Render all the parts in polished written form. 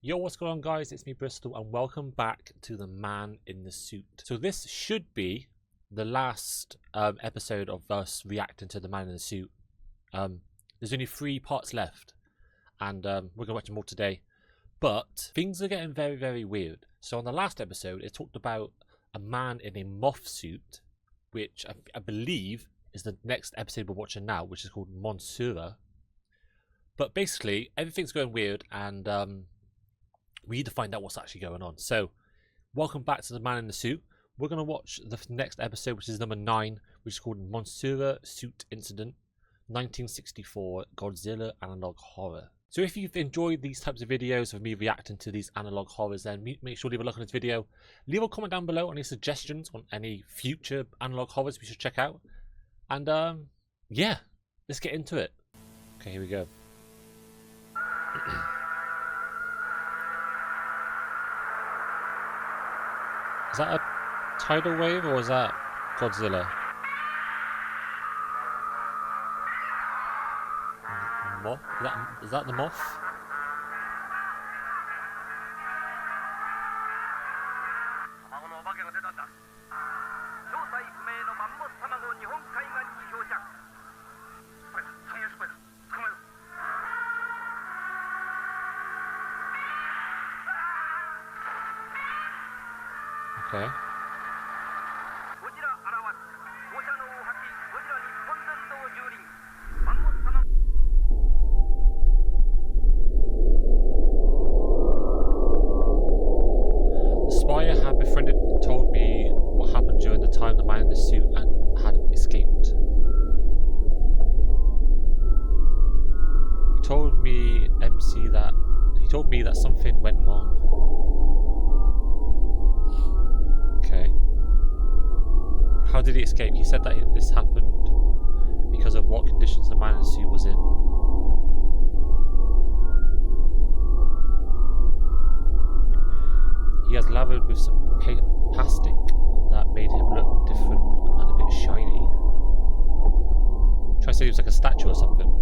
Yo, what's going on, guys? It's me, Bristol, and welcome back to The Man in the Suit. So this should be the last episode of us reacting to The Man in the Suit. There's only 3 parts left, and we're going to watch more today. But things are getting very, very weird. So on the last episode, it talked about a man in a moth suit, which I believe is the next episode we're watching now, which is called Monsura. But basically, everything's going weird, and we need to find out what's actually going on. So, welcome back to The Man in the Suit. We're going to watch the next episode, which is number 9, which is called Monsura Suit Incident, 1964 Godzilla Analog Horror. So if you've enjoyed these types of videos of me reacting to these analog horrors, then make sure to leave a like on this video. Leave a comment down below on any suggestions on any future analog horrors we should check out. And yeah, let's get into it. Okay, here we go. Is that a tidal wave or is that Godzilla? Moth? Is that the moth? Okay. The spy I had befriended told me what happened during the time the man in the suit had escaped. He told me that something went wrong. Okay. How did he escape? He said that this happened because of what conditions the man in the suit was in. He has lathered with some plastic that made him look different and a bit shiny. Try to say he was like a statue or something.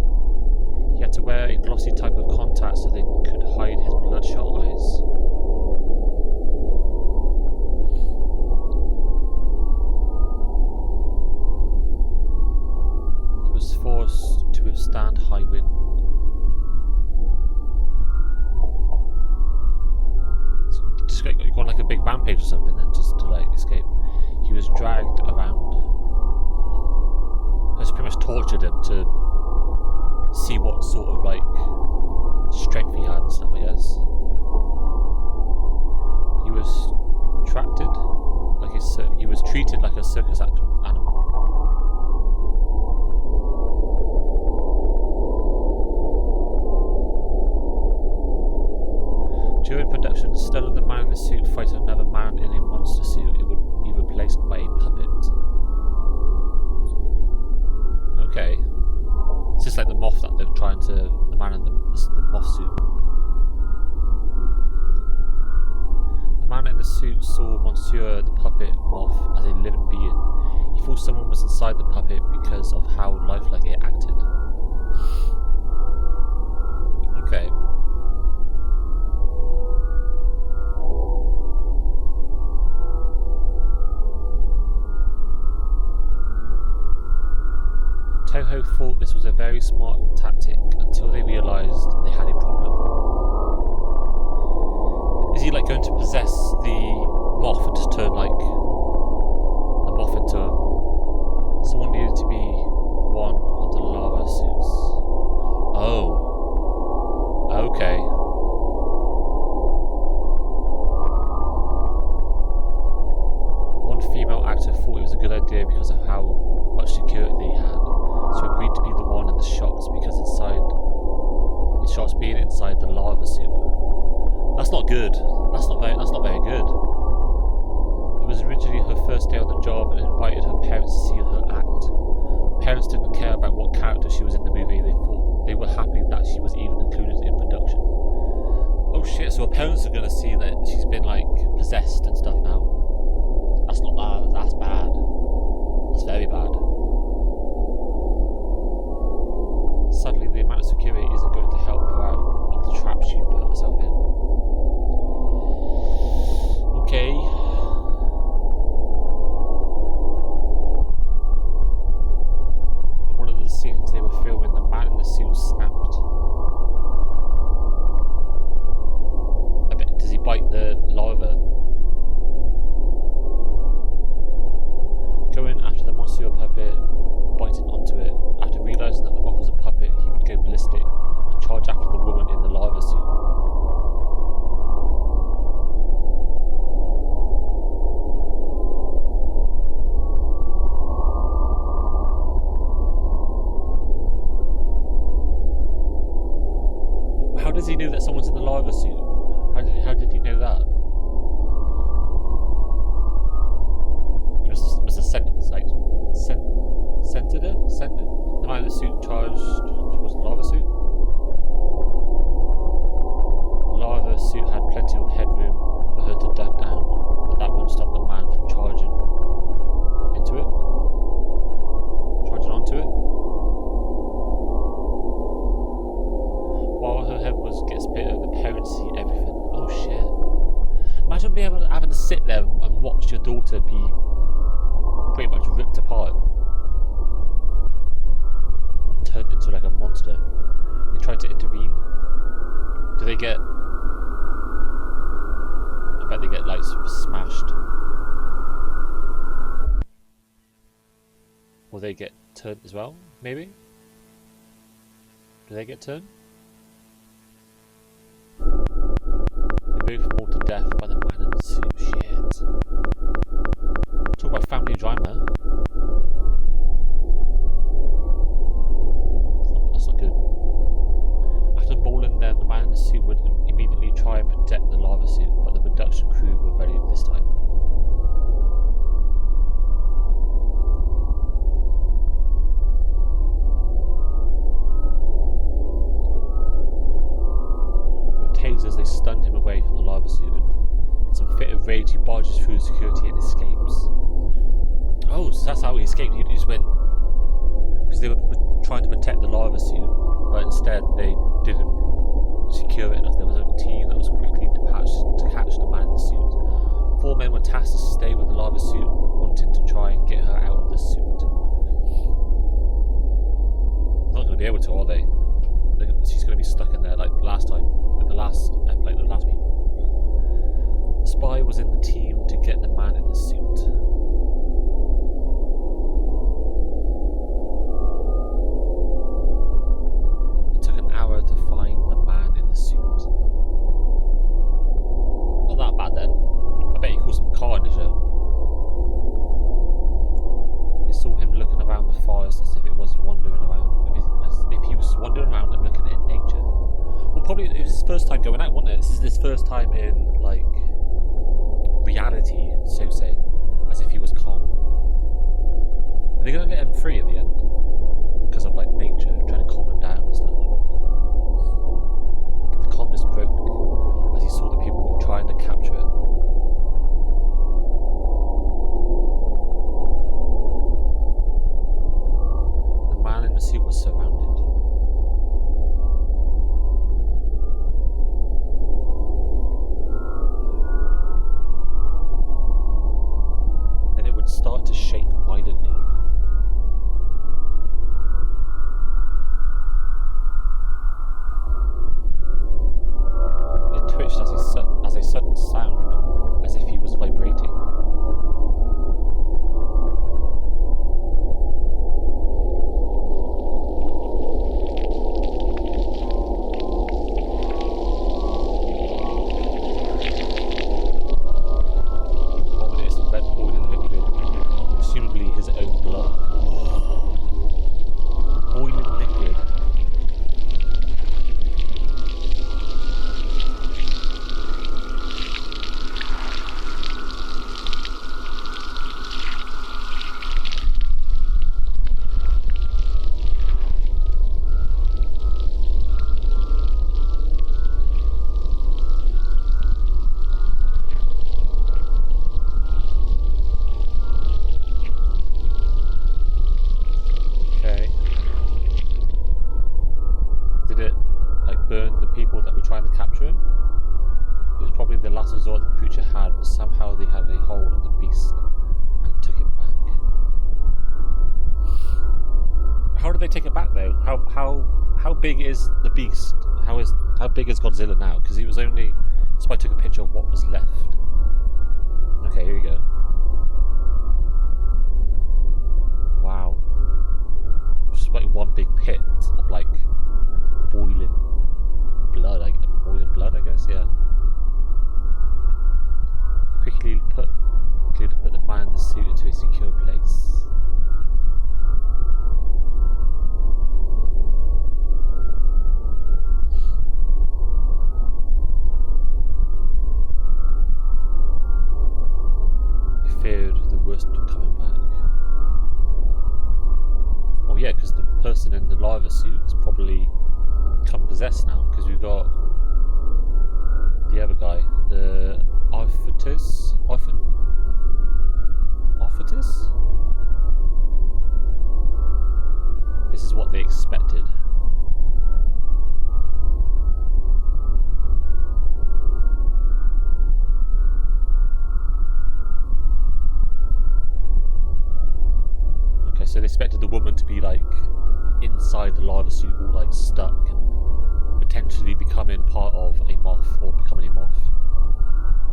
He had to wear a glossy type of contact so they could hide his bloodshot eyes. Forced to withstand high wind. Just go on like a big rampage or something then, just to like escape. He was dragged around. Just pretty much tortured him to see what sort of like strength he had and stuff, I guess. He was he was treated like a circus animal. During production, instead of the man in the suit fighting another man in a monster suit, it would be replaced by a puppet. Okay. It's just like the moth that they're trying to... the man in the moth suit. The man in the suit saw Monsieur the puppet moth as a living being. He thought someone was inside the puppet because of how lifelike it acted. Okay. Toho thought this was a very smart tactic until they realised they had a problem. Is he like going to possess the moth and just turn like the moth into him? Someone needed to be one of the lava suits. Oh. Okay. One female actor thought it was a good idea because of how much security they had. So agreed to be the one in the shots because the shots being inside the lava suit. That's not good. That's not very good. It was originally her first day on the job and invited her parents to see her act. Parents didn't care about what character she was in the movie. They were happy that she was even included in production. Oh shit! So her parents are gonna see that she's been like possessed and stuff now. That's not bad. That's bad. That's very bad. Sadly, the amount of security isn't going to help her out on the trap she put herself in. watched your daughter be pretty much ripped apart and turned into like a monster. They tried to intervene. Do they get... I bet they get like smashed. Or they get turned as well, maybe? Do they get turned? They both mauled to death by the man in the suit. Shit. Talk about family drama. That's not good. After mauling them, the man in the suit would immediately try and protect the lava suit, but the production crew were ready this time. As they stunned him away from the lava suit. In some fit of rage, he barges through security and escapes. Oh, so that's how he escaped. He just went because they were trying to protect the lava suit, but instead they didn't secure it enough. There was a team that was quickly dispatched to catch the man in the suit. 4 men were tasked to stay with the lava suit, wanting to try and get her out of the suit. Not going to be able to, are they? She's going to be stuck in there like last time. Like the last people. The spy was in the team to get the man in the suit. It took an hour to find the man in the suit. Not that bad then. I bet he caused some carnage though. They saw him looking around the forest as if it was wandering around. As if he was wandering around and looking at nature. Well, probably it was his first time going out, wasn't it? This is his first time in, like, reality, so to say. As if he was calm. Are they going to let him free at the end? Because of, like, nature, trying to calm him down and stuff. The calmness broke as he saw the people who were trying to capture it. The man in the suit was surrounded. Start to shake violently. It twitched as a sudden sound, as if he was vibrating. His own blood. Boiling liquid. The last resort the creature had, but somehow they had a hold on the beast and took it back. How did they take it back though? How big is the beast? How big is Godzilla now? Because he was only... So I took a picture of what was left. Okay, here we go. Wow. Just like one big pit of like boiling blood. Boiling blood, I guess. Yeah. Quickly put the man in the suit into a secure place. He feared the worst coming back. Oh yeah, because the person in the lava suit has probably become possessed now, because we've got the other guy, the Arthritis? This is what they expected. inside the lava suit, all like stuck and potentially becoming part of a moth or becoming a moth.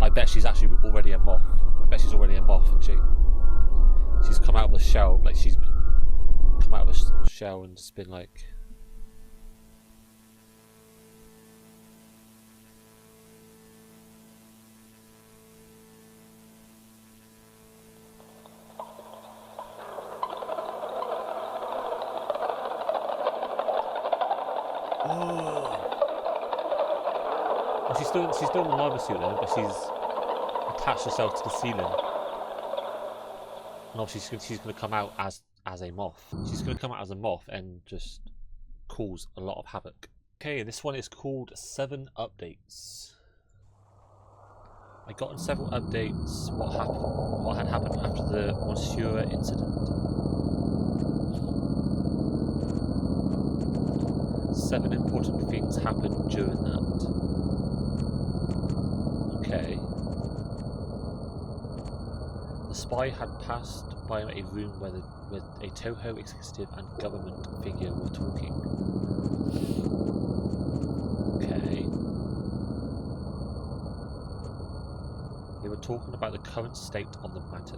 I bet she's actually already a moth. I bet she's already a moth, and she's come out of the shell, like she's come out of the shell and just been like. Well, she's still in the lava suit though, but she's attached herself to the ceiling. And obviously she's going to come out as a moth. She's going to come out as a moth and just cause a lot of havoc. Okay, this one is called 7 Updates. I got in several updates what had happened after the Monsieur incident. 7 important things happened during that. Okay. The spy had passed by a room where a Toho executive and government figure were talking. Okay. They were talking about the current state of the matter.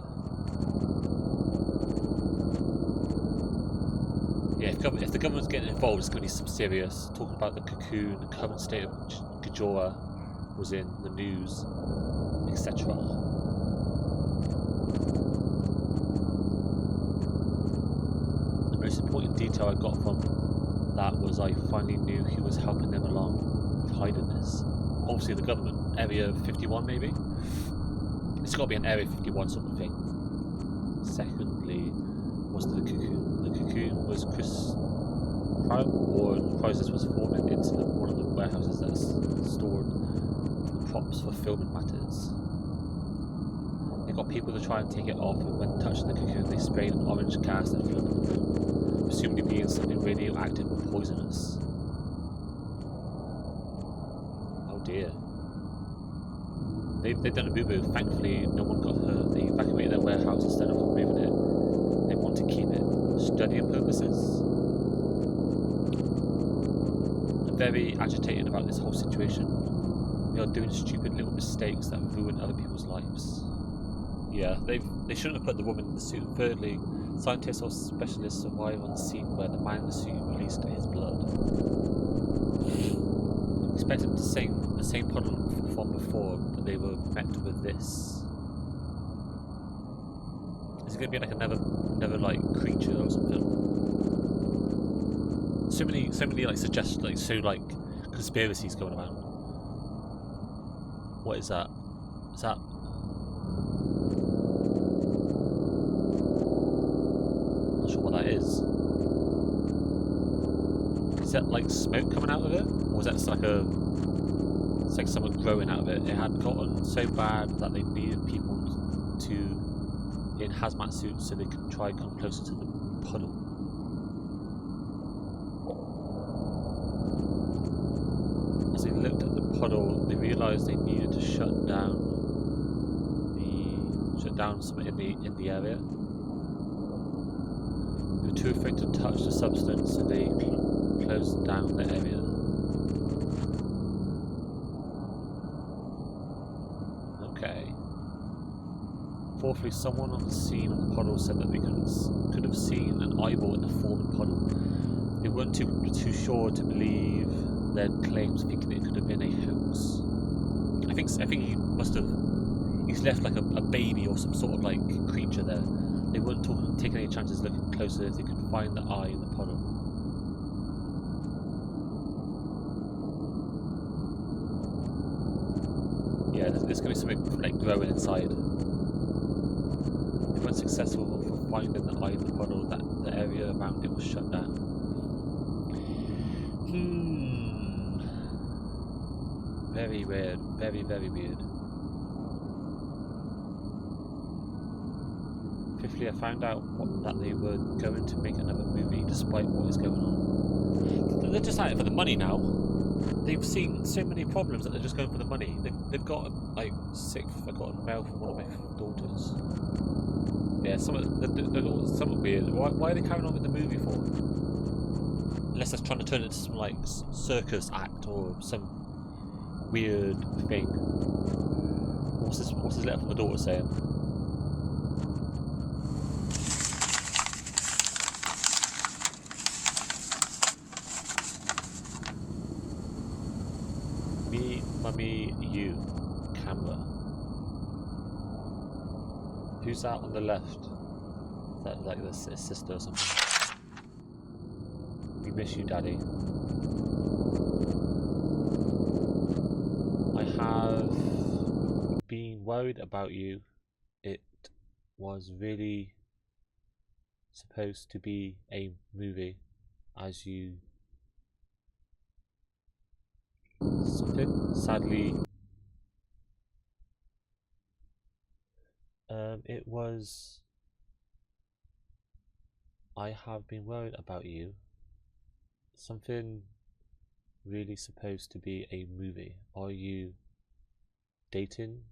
Yeah, if the government's getting involved, it's going to be some serious. Talking about the cocoon, the current state of Godzilla was in the news, etc. The most important detail I got from that was I finally knew who was helping them along with hiding this. Obviously the government, Area 51 maybe? It's got to be an Area 51 sort of thing. Secondly, was the cocoon. The cocoon was Crisis was forming into one of the warehouses that stored the props for filming matters. They got people to try and take it off, and when touching the cocoon they sprayed an orange gas that flooded the room, presumably being something radioactive or poisonous. Oh dear. They've done a boo-boo. Thankfully no one got hurt. They evacuated their warehouse instead of removing it. They want to keep it. Studying purposes. I'm very agitated about this whole situation. They are doing stupid little mistakes that ruin other people's lives. Yeah, they shouldn't have put the woman in the suit. Thirdly, scientists or specialists arrive on the scene where the man in the suit released his blood. Expected the same puddle from before, but they were met with this. Is it going to be like another like creature or something? So many like suggestions, like conspiracies going around. What is that? Is that? Not sure what that is. Is that like smoke coming out of it, or is that just like it's like something growing out of it? It had gotten so bad that they needed people in hazmat suits so they could try and come closer to the puddle. As they looked at the puddle, they realised they needed to shut down something in the area. They were too afraid to touch the substance, so they closed down the area. Okay. Fourthly, someone on the scene of the puddle said that they could have seen an eyeball in the forming puddle. They weren't too sure to believe their claims, thinking it could have been a hoax. I think he's left like a baby or some sort of like creature there. They weren't taking any chances looking closer if they could find the eye in the puddle. Yeah, there's going to be something like growing inside. They weren't successful for finding the eye in the puddle. That the area around it was shut down. Very weird. Very, very weird. Fifthly, I found out that they were going to make another movie despite what is going on. They're just at it for the money now. They've seen so many problems that they're just going for the money. They've got like I got a mail from one of my daughters. Yeah, something weird. Why are they carrying on with the movie for? Unless it's trying to turn it into some like circus act or some weird thing. What's this letter from the daughter saying? Me, mummy, you, camera. Who's that on the left? Is that like his sister or something? We miss you, Daddy. I have been worried about you. It was really supposed to be a movie, as you something sadly it was I have been worried about you. Something really supposed to be a movie. Are you dating?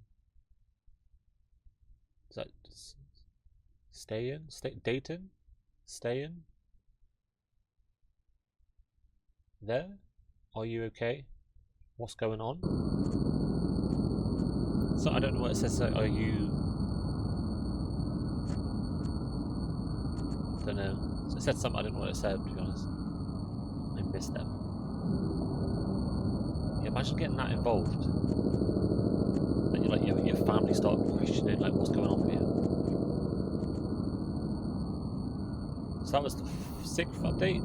Is that dating? Staying? There? Are you okay? What's going on? So I don't know what it says. So are you? Don't know. So it said something. I don't know what it said. To be honest, I missed them. Yeah, imagine getting that involved. That you like your family start questioning like what's going on with you. So that was the 6th update.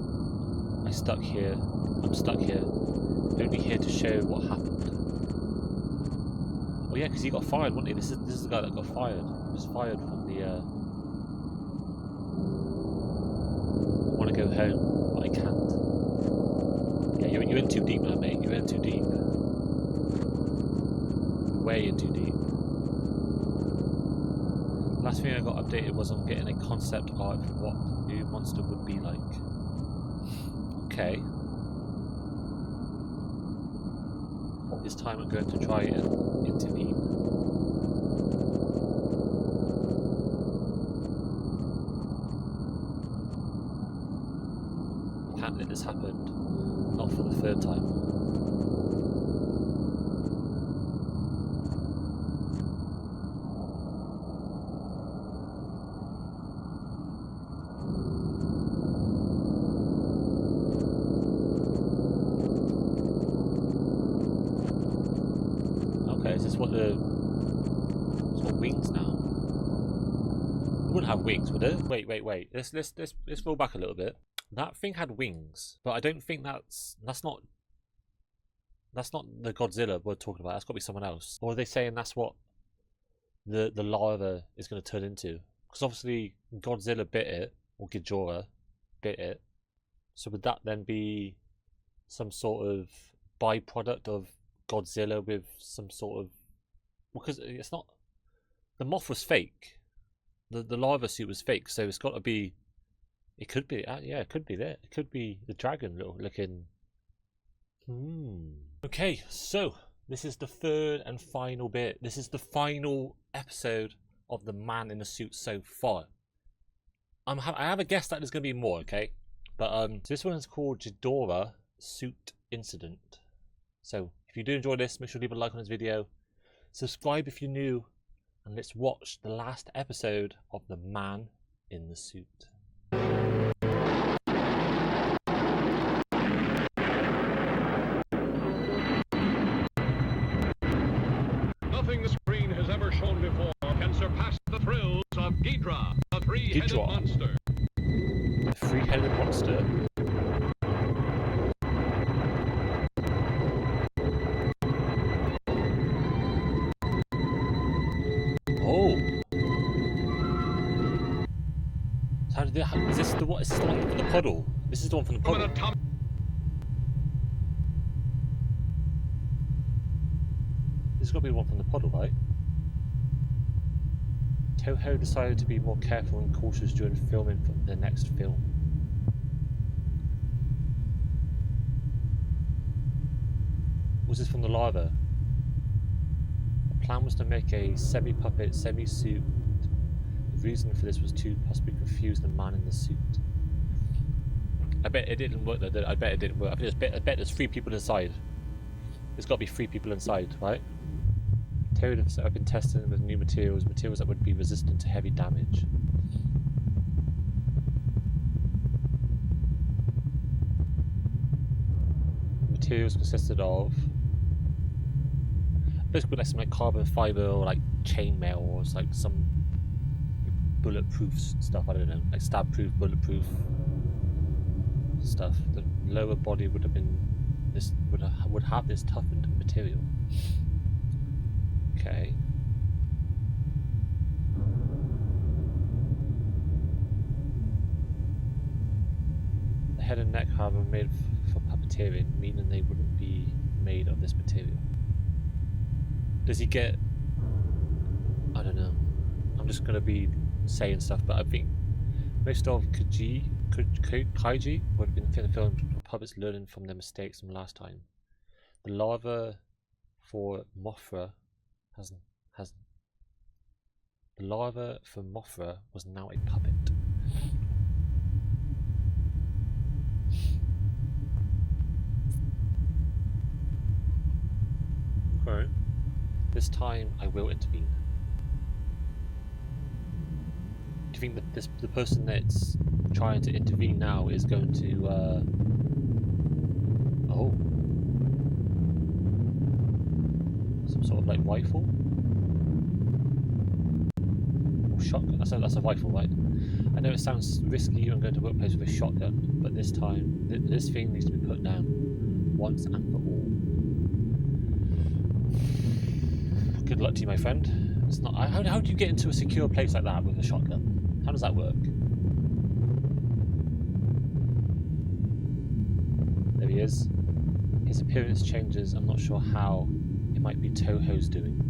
I'm stuck here. Only here to show what happened. Oh yeah, because he got fired, wasn't he? This is the guy that got fired. He was fired from the. I want to go home, but I can't. Yeah, you're in too deep now, mate. You're in too deep. Way in too deep. Last thing I got updated was on getting a concept art for what the new monster would be like. Okay. This time I'm going to try and intervene. I can't let this happen. Not for the 3rd time. Is this what the... It's got wings now. It wouldn't have wings, would it? Wait. Let's roll back a little bit. That thing had wings, but I don't think that's not the Godzilla we're talking about. That's got to be someone else. Or are they saying that's what the larva is going to turn into? Because obviously Godzilla bit it, or Ghidorah bit it. So would that then be some sort of byproduct of Godzilla with some sort of... Because it's not... The moth was fake. The larva suit was fake, so it's got to be... It could be... yeah, it could be there. It could be the dragon looking... Okay, so this is the 3rd and final bit. This is the final episode of The Man in the Suit so far. I have a guess that there's going to be more, okay? But so this one is called Ghidorah Suit Incident. So if you do enjoy this, make sure to leave a like on this video. Subscribe if you're new. And let's watch the last episode of The Man in the Suit. Nothing the screen has ever shown before can surpass the thrills of Ghidorah, the three-headed monster. The three-headed monster. Oh. How did that happen? Is this the one from the puddle? This is the one from the puddle. This has got to be the one from the puddle, right? Toho decided to be more careful and cautious during filming for the next film. Was this from the larva? The plan was to make a semi-puppet, semi-suit. The reason for this was to possibly confuse the man in the suit. I bet it didn't work though. I bet it didn't work. I bet there's 3 people inside. There's got to be 3 people inside, right? Materials have been tested with new materials that would be resistant to heavy damage. Materials consisted of basically like some like carbon fiber or like chainmail or like some bulletproof stuff. I don't know, like stab-proof, bulletproof stuff. The lower body would have been this would have this toughened material. Okay. The head and neck, however, made for puppeteering, meaning they wouldn't be made of this material. Does he get... I don't know. I'm just going to be saying stuff, but I think most of Kaiji would have been filmed from puppets learning from their mistakes from last time. The larva for Mothra the larva for Mothra was now a puppet. Okay. This time I will intervene. Do you think that the person that's trying to intervene now is going to oh, some sort of like rifle or shotgun? That's a rifle, right? I know it sounds risky. I'm going to workplace with a shotgun, but this time this thing needs to be put down once and for all. Good luck to you, my friend. It's not. How do you get into a secure place like that with a shotgun? How does that work? There he is. His appearance changes. I'm not sure how. It might be Toho's doing.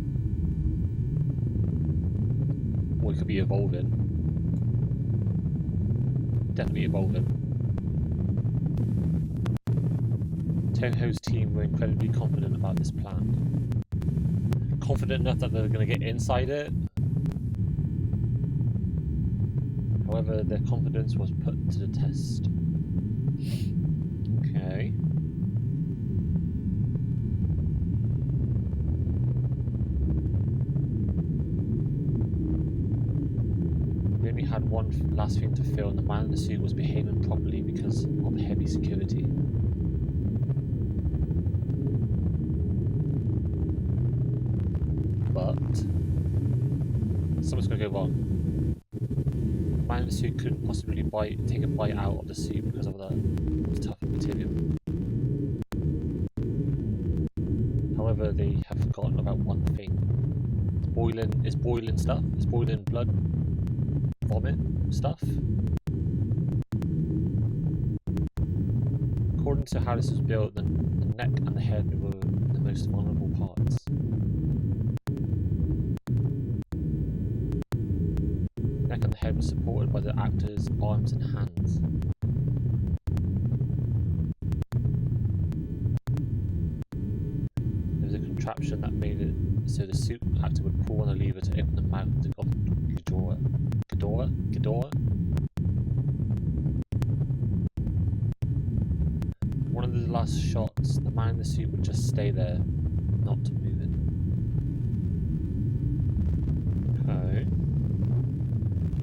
Or it could be evolving. Definitely evolving. Toho's team were incredibly confident about this plan. Confident enough that they're going to get inside it. However, their confidence was put to the test. Okay. We only had one last thing to fill, and the man in the suit was behaving properly because of heavy security. But something's going to go wrong. The man in the suit couldn't possibly take a bite out of the suit because of the tough material. However, they have forgotten about one thing. It's boiling stuff. It's boiling blood, vomit stuff. According to how this was built, the neck and the head were the most vulnerable parts. Neck and the head were supported by the actor's arms and hands. There was a contraption that made it so the suit actor would pull on a lever to open the mouth of Ghidorah? One of the last shots, the man in the suit would just stay there, not moving. Okay.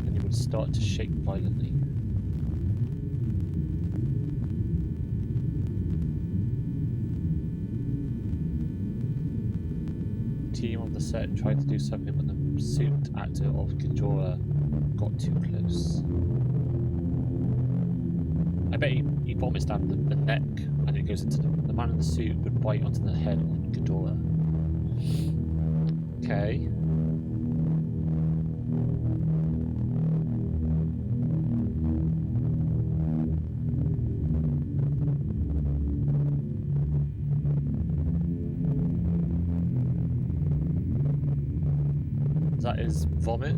And he would start to shake violently. The team on the set tried to do something, but the suit actor of Ghidorah got too close. I bet he vomits down the neck and it goes into the man in the suit would bite onto the head of Ghidorah. Okay. That is vomit.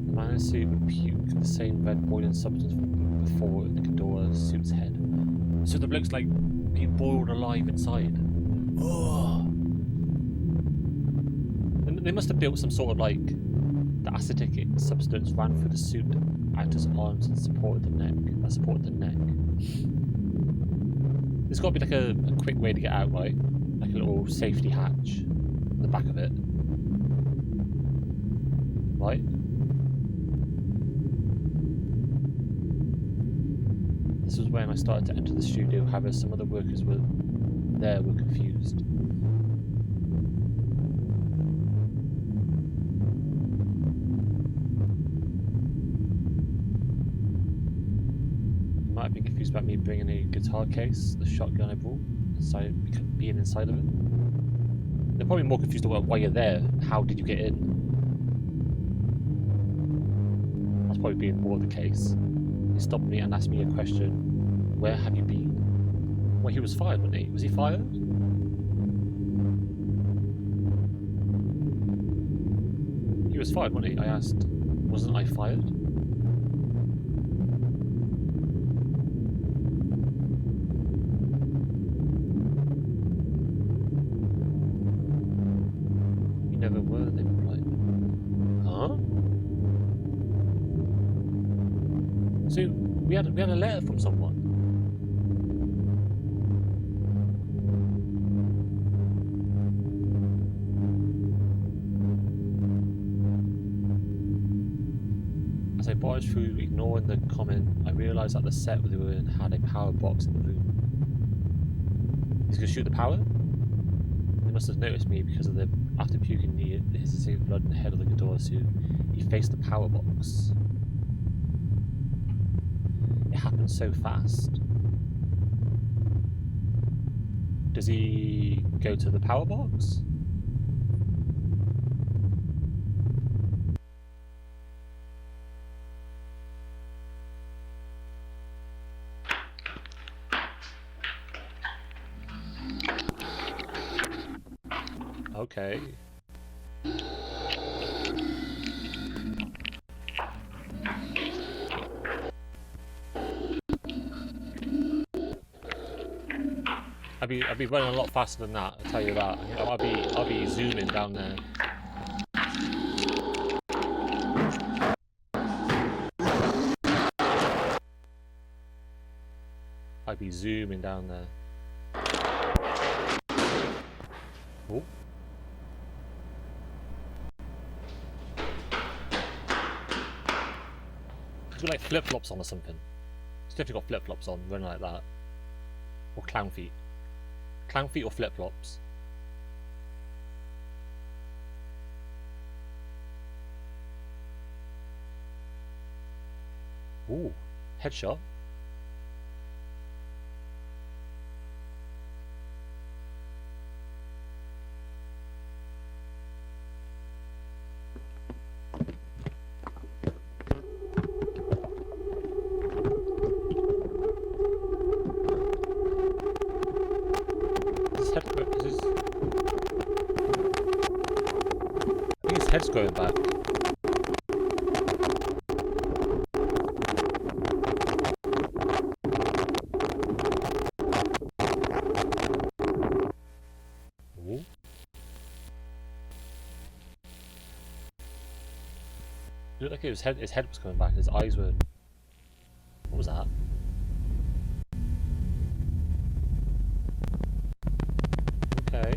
The man in the suit would puke the same red boiling substance before in the Ghidorah suit's head. So the bloke's like being boiled alive inside. Oh. They must have built some sort of like The acidic substance ran through the suit, acted as arms and supported the neck. There's got to be like a quick way to get out, right? Like a little safety hatch on the back of it. Right? This was when I started to enter the studio. However, some of the workers were confused. Might have been confused about me bringing a guitar case, the shotgun I brought, being inside of it. They're probably more confused about why you're there. How did you get in? That's probably being more the case. He stopped me and asked me a question. Where have you been? Well, he was fired, wasn't he? Was he fired? He was fired, wasn't he? I asked, wasn't I fired? You never were, they replied. Huh? So we had a letter from someone. As I barged through, ignoring the comment, I realised that the set we were in had a power box in the room. He's gonna shoot the power? He must have noticed me because of the after puking the hissing blood in the head of the Ghidorah suit. He faced the power box. It happened so fast. Does he go to the power box? Okay. I'd be running a lot faster than that, I'll tell you that. I'll be zooming down there. I'd be zooming down there. Oh. He's got like flip-flops on or something. He's definitely got flip-flops on, running like that. Or clown feet. Clown feet or flip-flops. Ooh, headshot. I think his head's going back. Ooh. It looked like his head was coming back. His eyes were. What was that? Okay.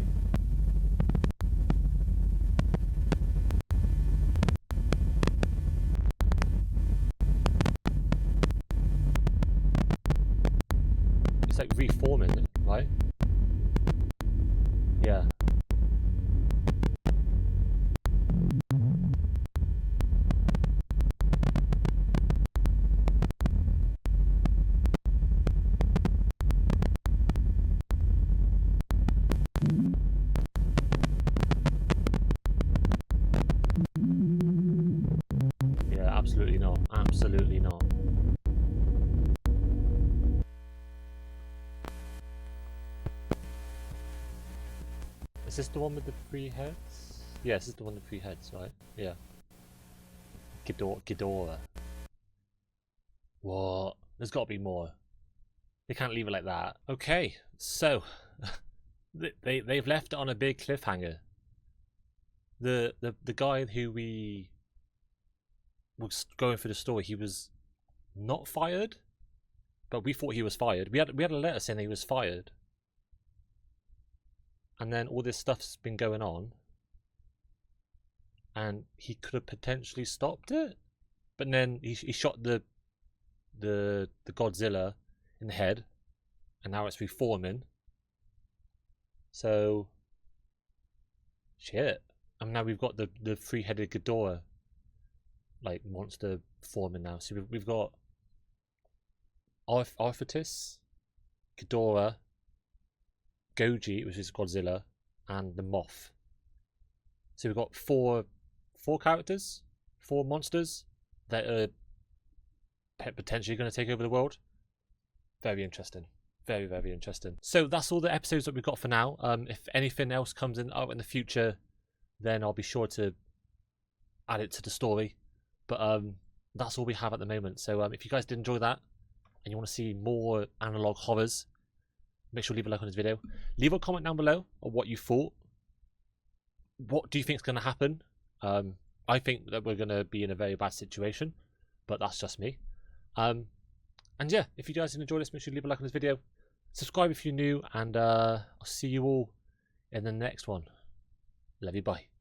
It's like reforming, right? Yeah. Yeah, absolutely not. Absolutely not. Is this the one with the 3 heads? Yeah, this is the one with 3 heads, right? Yeah. Ghidorah. What? There's got to be more. They can't leave it like that. Okay, so they've left it on a big cliffhanger. The guy who we was going through the story, he was not fired, but we thought he was fired. We had a letter saying that he was fired, and then all this stuff's been going on, and he could have potentially stopped it, but then he shot the Godzilla in the head, and now it's reforming. So shit. And now we've got the three-headed Ghidorah like monster forming now. So we've got Arthritis, Ghidorah, Goji, which is Godzilla, and the Moth. So we've got four characters, 4 monsters that are potentially going to take over the world. Very interesting. Very, very interesting. So that's all the episodes that we've got for now. If anything else comes out in the future, then I'll be sure to add it to the story. But that's all we have at the moment. So if you guys did enjoy that and you want to see more analog horrors, make sure to leave a like on this video. Leave a comment down below on what you thought. What do you think is going to happen? I think that we're going to be in a very bad situation, but that's just me. And yeah, if you guys enjoyed this, make sure to leave a like on this video. Subscribe if you're new, and I'll see you all in the next one. Love you, bye.